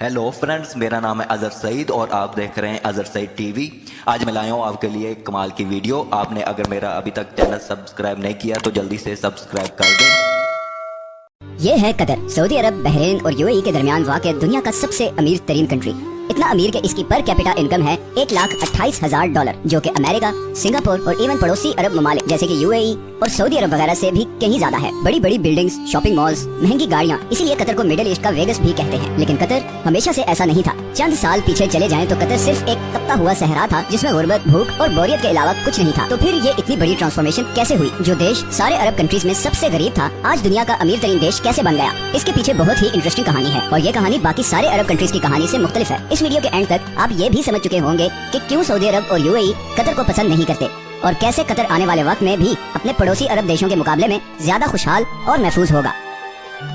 Hello friends, मेरा नाम है अजहर सईद और आप देख रहे हैं अजहर सईद टीवी। आज मैं लाया हूँ आपके लिए एक कमाल की वीडियो। आपने अगर मेरा अभी तक चैनल सब्सक्राइब नहीं किया तो जल्दी से सब्सक्राइब कर दें। ये है कतर, सऊदी अरब, बहरीन और यूएई के दरमियान वाक़ दुनिया का सबसे अमीर तरीन कंट्री। इतना अमीर कि इसकी पर कैपिटा इनकम है $1,28,000, जो कि अमेरिका, सिंगापुर और इवन पड़ोसी अरब ममालिक जैसे कि यूएई और सऊदी अरब वगैरह से भी कहीं ज्यादा है। बड़ी बड़ी बिल्डिंग्स, शॉपिंग मॉल्स, महंगी गाड़ियाँ, इसीलिए कतर को मिडिल ईस्ट का वेगस भी कहते हैं। लेकिन कतर हमेशा से ऐसा नहीं था। चंद साल पीछे चले जाएं तो कतर सिर्फ एक तपता हुआ सहरा था जिसमें गुर्बत, भूख और बोरियत के अलावा कुछ नहीं था। तो फिर ये इतनी बड़ी ट्रांसफॉर्मेशन कैसे हुई? जो देश सारे अरब कंट्रीज में सबसे गरीब था, आज दुनिया का अमीर तरीन देश कैसे बन गया? इसके पीछे बहुत ही इंटरेस्टिंग कहानी है और ये कहानी बाकी सारे अरब कंट्रीज की कहानी से मुख्तलिफ है। इस वीडियो के एंड तक आप ये भी समझ चुके होंगे कि क्यों सऊदी अरब और यूएई कतर को पसंद नहीं करते और कैसे कतर आने वाले वक्त में भी अपने पड़ोसी अरब देशों के मुकाबले में ज्यादा खुशहाल और महफूज होगा।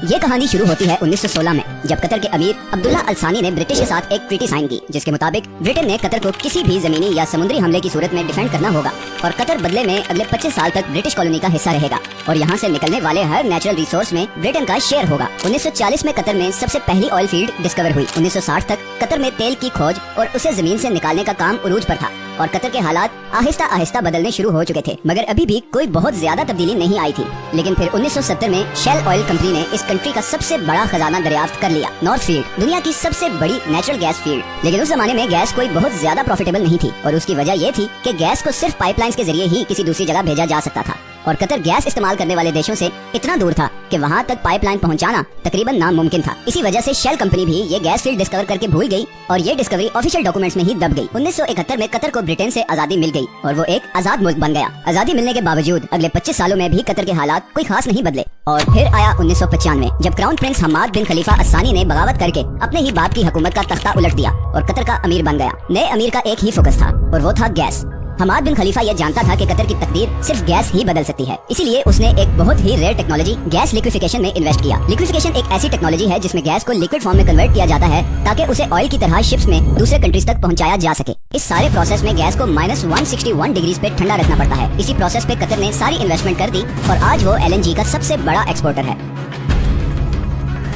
ये कहानी शुरू होती है 1916 में, जब कतर के अमीर अब्दुल्ला अल सानी ने ब्रिटिश के साथ एक ट्रीटी साइन की, जिसके मुताबिक ब्रिटेन ने कतर को किसी भी जमीनी या समुद्री हमले की सूरत में डिफेंड करना होगा और कतर बदले में अगले 25 साल तक ब्रिटिश कॉलोनी का हिस्सा रहेगा और यहाँ से निकलने वाले हर नेचुरल रिसोर्स में ब्रिटेन का शेयर होगा। 1940 में कतर में सबसे पहली ऑयल फील्ड डिस्कवर हुई। 1960 तक कतर में तेल की खोज और उसे जमीन से निकालने का काम उरूज पर था और कतर के हालात आहिस्ता आहिस्ता बदलने शुरू हो चुके थे, मगर अभी भी कोई बहुत ज्यादा तब्दीली नहीं आई थी। लेकिन फिर 1970 में शेल ऑयल कंपनी ने इस कंट्री का सबसे बड़ा खजाना दरियाफ्त कर लिया, नॉर्थ फील्ड, दुनिया की सबसे बड़ी नेचुरल गैस फील्ड। लेकिन उस जमाने में गैस कोई बहुत ज्यादा प्रॉफिटेबल नहीं थी और उसकी वजह ये थी कि गैस को सिर्फ पाइपलाइंस के जरिए ही किसी दूसरी जगह भेजा जा सकता था और कतर गैस इस्तेमाल करने वाले देशों से इतना दूर था कि वहाँ तक पाइपलाइन पहुँचाना तकरीबन नामुमकिन था। इसी वजह से शेल कंपनी भी ये गैस फील्ड डिस्कवर करके भूल गई और ये डिस्कवरी ऑफिशियल डॉक्यूमेंट्स में ही दब गई। 1971 में कतर को ब्रिटेन से आजादी मिल गई और वो एक आजाद मुल्क बन गया। आजादी मिलने के बावजूद अगले 25 सालों में भी कतर के हालात कोई खास नहीं बदले और फिर आया 1995, जब क्राउन प्रिंस हमाद बिन खलीफा अस्सानी ने बगावत करके अपने ही बाप की हुकूमत का तख्ता उलट दिया और कतर का अमीर बन गया। नए अमीर का एक ही फोकस था और वो था गैस। हमाद बिन खलीफा ये जानता था कि कतर की तकदीर सिर्फ गैस ही बदल सकती है, इसीलिए उसने एक बहुत ही रेयर टेक्नोलॉजी गैस लिक्विफिकेशन में इन्वेस्ट किया। लिक्विफिकेशन एक ऐसी टेक्नोलॉजी है जिसमें गैस को लिक्विड फॉर्म में कन्वर्ट किया जाता है ताकि उसे ऑयल की तरह शिप्स में दूसरे कंट्रीज तक पहुंचाया जा सके। इस सारे प्रोसेस में गैस को -161 डिग्रीज पे ठंडा रखना पड़ता है। इसी प्रोसेस पे कतर ने सारी इन्वेस्टमेंट कर दी और आज वो LNG का सबसे बड़ा एक्सपोर्टर है।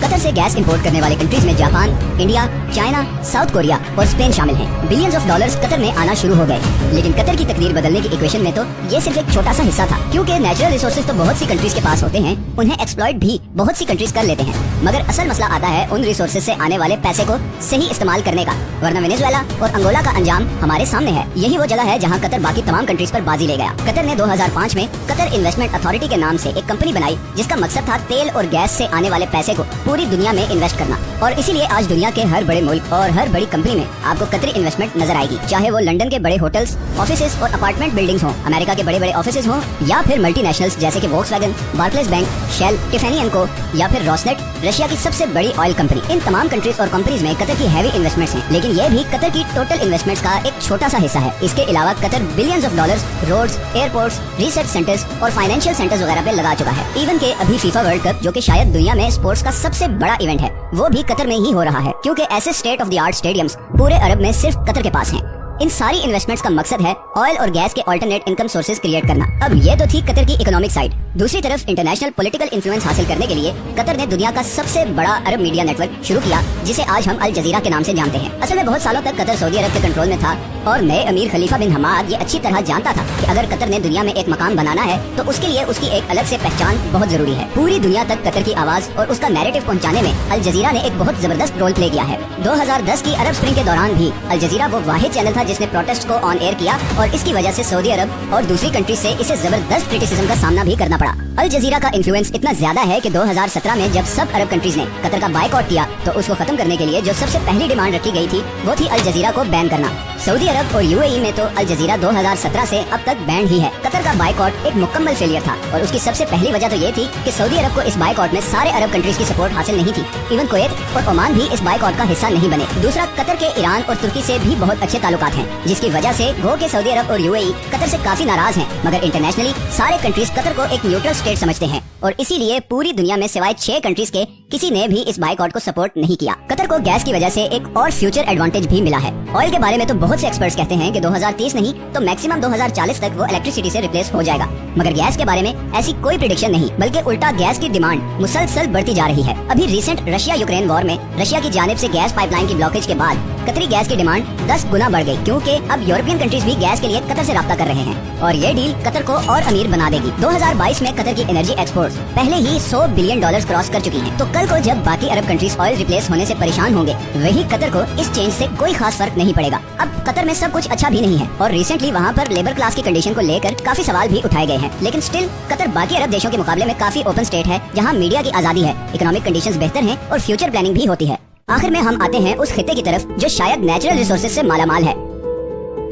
कतर से गैस इंपोर्ट करने वाले कंट्रीज में Japan, India, China, south Korea और स्पेन शामिल हैं। बिलियंस ऑफ डॉलर्स कतर में आना शुरू हो गए, लेकिन कतर की तकदीर बदलने की इक्वेशन में तो ये सिर्फ एक छोटा सा हिस्सा था, क्योंकि नेचुरल रिसोर्सेज तो बहुत सी कंट्रीज के पास होते हैं, उन्हें एक्सप्लॉइट भी बहुत सी कंट्रीज कर लेते हैं, मगर असल मसला आता है उन रिसोर्सेज से आने वाले पैसे को सही इस्तेमाल करने का। वरना वेनेजुएला और अंगोला का अंजाम हमारे सामने है। यही वो जगह है जहाँ कतर बाकी तमाम कंट्रीज पर बाजी ले गया। कतर ने 2005 में कतर इन्वेस्टमेंट अथॉरिटी के नाम से एक कंपनी बनाई जिसका मकसद था तेल और गैस से आने वाले पैसे को पूरी दुनिया में इन्वेस्ट करना और इसीलिए आज दुनिया के हर बड़े मुल्क और हर बड़ी कंपनी में आपको कतरी इन्वेस्टमेंट नजर आएगी, चाहे वो लंदन के बड़े होटल्स, ऑफिसेज और अपार्टमेंट बिल्डिंग्स हों, अमेरिका के बड़े बड़े ऑफिसेज हों या फिर मल्टीनेशनल्स जैसे कि Volkswagen, Barclays bank, Shell, Tiffany and co या फिर रोसनेट, रशिया की सबसे बड़ी ऑयल कंपनी। इन तमाम कंट्रीज और कंपनीज में कतर की हैवी इन्वेस्टमेंट्स हैं, लेकिन ये भी कतर की टोटल इन्वेस्टमेंट्स का एक छोटा सा हिस्सा है। इसके अलावा Qatar billions of dollars roads, airports, research centres और फाइनेंशियल सेंटर्स वगैरह पे लगा चुका है। इवन के अभी फीफा वर्ल्ड कप, जो कि शायद दुनिया में स्पोर्ट्स का सबसे बड़ा इवेंट है, वो भी कतर में ही हो रहा है, क्योंकि ऐसे state of the art stadiums पूरे अरब में सिर्फ कतर के पास हैं। इन सारी इन्वेस्टमेंट्स का मकसद है ऑयल और गैस के अल्टरनेट इनकम सोर्सेज क्रिएट करना। अब ये तो थी कतर की इकोनॉमिक साइड। दूसरी तरफ इंटरनेशनल पॉलिटिकल इन्फ्लुएंस हासिल करने के लिए कतर ने दुनिया का सबसे बड़ा अरब मीडिया नेटवर्क शुरू किया, जिसे आज हम अल जजीरा के नाम से जानते हैं। असल में बहुत सालों तक कतर सऊदी अरब के कंट्रोल में था और नए अमीर खलीफा बिन हमाद ये अच्छी तरह जानता था कि अगर कतर ने दुनिया में एक मकाम बनाना है तो उसके लिए उसकी एक अलग से पहचान बहुत जरूरी है। पूरी दुनिया तक कतर की आवाज और उसका नैरेटिव पहुंचाने में अल जजीरा ने एक बहुत जबरदस्त रोल प्ले किया है। 2010 की अरब स्प्रिंग के दौरान भी अल जजीरा वो वाहिद चैनल था जिसने प्रोटेस्ट को ऑन एयर किया और इसकी वजह से सऊदी अरब और दूसरी कंट्री से इसे जबरदस्त क्रिटिसिज्म का सामना भी करना पड़ा। अल जजीरा का इन्फ्लुएंस इतना ज्यादा है कि 2017 में जब सब अरब कंट्रीज ने कतर का बायकॉट किया तो उसको खत्म करने के लिए जो सबसे पहली डिमांड रखी गई थी वो थी अल जजीरा को बैन करना। सऊदी अरब और यूएई में तो अल जजीरा 2017 से अब तक बैन ही है। कतर का बायकॉट एक मुकम्मल फेलियर था और उसकी सबसे पहली वजह तो ये थी कि सऊदी अरब को इस बायकॉट में सारे अरब कंट्रीज की सपोर्ट हासिल नहीं थी। इवन कुवैत और ओमान भी इस बायकॉट का हिस्सा नहीं बने। दूसरा, कतर के ईरान और तुर्की से भी बहुत अच्छे ताल्लुकात हैं, जिसकी वजह से गो के सऊदी अरब और यूएई कतर से काफी नाराज हैं, मगर इंटरनेशनली सारे कंट्रीज कतर को एक न्यूट्रल स्टेट समझते हैं। और इसीलिए पूरी दुनिया में सिवाय 6 कंट्रीज के किसी ने भी इस बाइकआउट को सपोर्ट नहीं किया। कतर को गैस की वजह से एक और फ्यूचर एडवांटेज भी मिला है। ऑयल के बारे में तो बहुत से एक्सपर्ट्स कहते हैं कि 2030 नहीं तो मैक्सिमम 2040 तक वो इलेक्ट्रिसिटी से रिप्लेस हो जाएगा, मगर गैस के बारे में ऐसी कोई प्रेडिक्शन नहीं, बल्कि उल्टा गैस की डिमांड मुसलसल बढ़ती जा रही है। अभी रिसेंट रशिया यूक्रेन वॉर में रशिया की जानिब से गैस पाइपलाइन की ब्लॉकेज के बाद कतरी गैस की डिमांड 10 गुना बढ़ गई, क्योंकि अब यूरोपियन कंट्रीज भी गैस के लिए कतर से राब्ता कर रहे हैं और ये डील कतर को और अमीर बना देगी। 2022 में कतर की एनर्जी एक्सपोर्ट्स पहले ही $100 बिलियन क्रॉस कर चुकी हैं, तो कल को जब बाकी अरब कंट्रीज ऑयल रिप्लेस होने से परेशान होंगे, वही कतर को इस चेंज से कोई खास फर्क नहीं पड़ेगा। अब कतर में सब कुछ अच्छा भी नहीं है और रिसेंटली वहाँ पर लेबर क्लास की कंडीशन को लेकर काफी सवाल भी उठाए गए हैं, लेकिन स्टिल कतर बाकी अरब देशों के मुकाबले में काफी ओपन स्टेट है, जहाँ मीडिया की आजादी है, इकोनॉमिक कंडीशंस बेहतर हैं और फ्यूचर प्लानिंग भी होती है। आखिर में हम आते हैं उस खित्ते की तरफ जो शायद नेचुरल रिसोर्सेज से मालामाल है,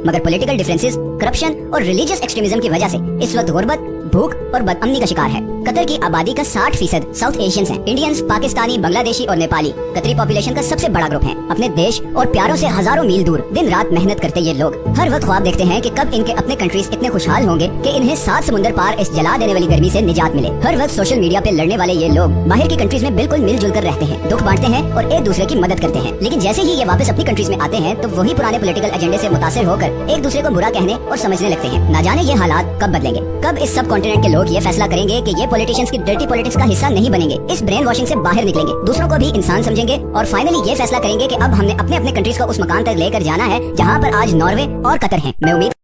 मगर पॉलिटिकल डिफरेंसेस, करप्शन और रिलीजियस एक्सट्रीमिज्म की वजह से इस वक्त गुर्बत, भूख और बदअमनी का शिकार है। कतर की आबादी का 60% साउथ एशियंस हैं। इंडियंस, पाकिस्तानी, बांग्लादेशी और नेपाली कतरी पॉपुलेशन का सबसे बड़ा ग्रुप है। अपने देश और प्यारों से हजारों मील दूर दिन रात मेहनत करते ये लोग हर वक्त ख्वाब देखते हैं कि कब इनके अपने कंट्रीज इतने खुशहाल होंगे कि इन्हें 7 समुंदर पार इस जला देने वाली गर्मी से निजात मिले। हर वक्त सोशल मीडिया पे लड़ने वाले ये लोग बाहर की कंट्रीज में बिल्कुल मिलजुल कर रहते हैं, दुख बांटते हैं और एक दूसरे की मदद करते हैं, लेकिन जैसे ही ये वापस अपनी कंट्रीज में आते हैं तो वही पुराने पॉलिटिकल एजेंडे से मुतासिर होकर एक दूसरे को बुरा कहने और समझने लगते हैं। ना जाने ये हालात कब बदलेंगे, कब इस सब कॉन्टिनेंट के लोग ये फैसला करेंगे कि ये पॉलिटिशियंस की डर्टी पॉलिटिक्स का हिस्सा नहीं बनेंगे, इस ब्रेन वॉशिंग से बाहर निकलेंगे, दूसरों को भी इंसान समझेंगे और फाइनली ये फैसला करेंगे कि अब हमने अपने अपने कंट्रीज को उस मकान तक लेकर जाना है जहाँ पर आज नॉर्वे और कतर हैं। मैं उम्मीद